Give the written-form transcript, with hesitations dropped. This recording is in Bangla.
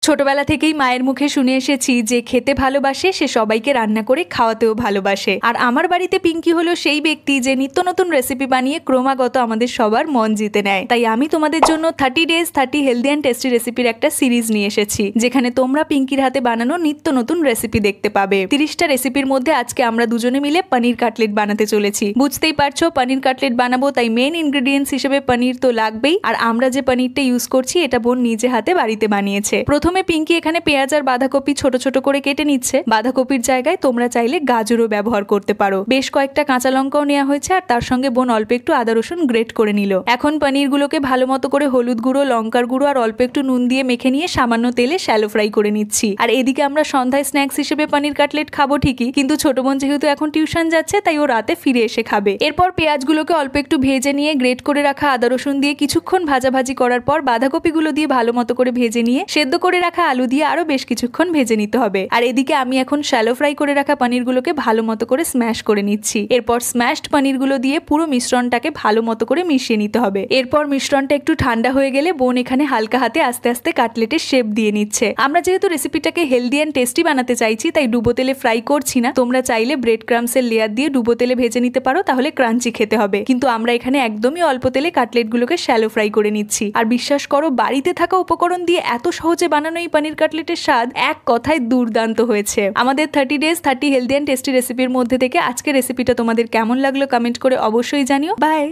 ছোটবেলা থেকেই মায়ের মুখে শুনে এসেছি যে খেতে ভালোবাসে সে সবাইকে রান্না করে খাওয়াতেও ভালোবাসে। আর আমার বাড়িতে পিঙ্কি হলো সেই ব্যক্তি যে নিত্য নতুন রেসিপি বানিয়ে ক্রমাগত আমাদের সবার মন জিতে নেয়। তাই আমি তোমাদের জন্য 30 days 30 হেলদি অ্যান্ড টেস্টি রেসিপির একটা সিরিজ নিয়ে এসেছি, যেখানে তোমরা পিঙ্কির হাতে বানানো নিত্য নতুন রেসিপি দেখতে পাবে। 30টা রেসিপির মধ্যে আজকে আমরা দুজনে মিলে পনির কাটলেট বানাতে চলেছি। বুঝতেই পারছো পনির কাটলেট বানাবো, তাই মেন ইনগ্রেডিয়েন্টস হিসেবে পনির তো লাগবেই। আর আমরা যে পনিরটা ইউজ করছি এটা বোন নিজে হাতে বাড়িতে বানিয়েছে। প্রথমে পিঙ্কি এখানে পেঁয়াজ আর বাঁধাকপি ছোট ছোট করে কেটে নিচ্ছে। বাঁধাকপির জায়গায় তোমরা চাইলে গাজরও ব্যবহার করতে পারো। বেশ কয়েকটা কাঁচা লঙ্কাও নেওয়া হয়েছে, আর তার সঙ্গে বোন অল্প একটু আদা রসুন গ্রেট করে নিল। এখন পনিরগুলোকে ভালো মতো করে হলুদ গুঁড়ো, লঙ্কার গুঁড়ো আর অল্প একটু নুন দিয়ে মেখে নিয়ে সামান্য তেলে শ্যালো ফ্রাই করে নিচ্ছি। আর এদিকে আমরা সন্ধ্যায় স্ন্যাক্স হিসেবে পনির কাটলেট খাবো ঠিকই, কিন্তু ছোট বোন যেহেতু এখন টিউশন যাচ্ছে তাই ও রাতে ফিরে এসে খাবে। এরপর পেঁয়াজগুলোকে অল্প একটু ভেজে নিয়ে গ্রেট করে রাখা আদা রসুন দিয়ে কিছুক্ষণ ভাজাভাজি করার পর বাঁধাকপিগুলো দিয়ে ভালো মতো করে ভেজে নিয়ে সেদ্ধ করে রাখা আলু দিয়ে আরো বেশ কিছুক্ষণ ভেজে নিতে হবে। আর এদিকে আমি এখন শ্যালো ফ্রাই করে রাখা পনিরগুলোকে ভালো মতো করে স্ম্যাশ করে নিচ্ছি। এরপর স্ম্যাশড পনিরগুলো দিয়ে পুরো মিশ্রণটাকে ভালো মতো করে মিশিয়ে নিতে হবে। এরপর মিশ্রণটা একটু ঠান্ডা হয়ে গেলে বোন এখানে হালকা হাতে আস্তে আস্তে কাটলেটের শেপ দিয়ে নিচ্ছে। আমরা যেহেতু রেসিপিটাকে হেলদি অ্যান্ড টেস্টি বানাতে চাইছি তাই ডুবো তেলে ফ্রাই করছি না। তোমরা চাইলে ব্রেড ক্রামসের লেয়ার দিয়ে ডুবো তেলে ভেজে নিতে পারো, তাহলে ক্রাঞ্চি খেতে হবে। কিন্তু আমরা এখানে একদমই অল্প তেলে কাটলেটগুলোকে শ্যালো ফ্রাই করে নিচ্ছি। আর বিশ্বাস করো বাড়িতে থাকা উপকরণ দিয়ে এত সহজে বানানো এই পনির কাটলেটের স্বাদ এক কথায় দুর্দান্ত হয়েছে। আমাদের 30 days 30 হেলদি অ্যান্ড টেস্টি রেসিপির মধ্যে থেকে আজকের রেসিপিটা তোমাদের কেমন লাগলো কমেন্ট করে অবশ্যই জানিও। বাই।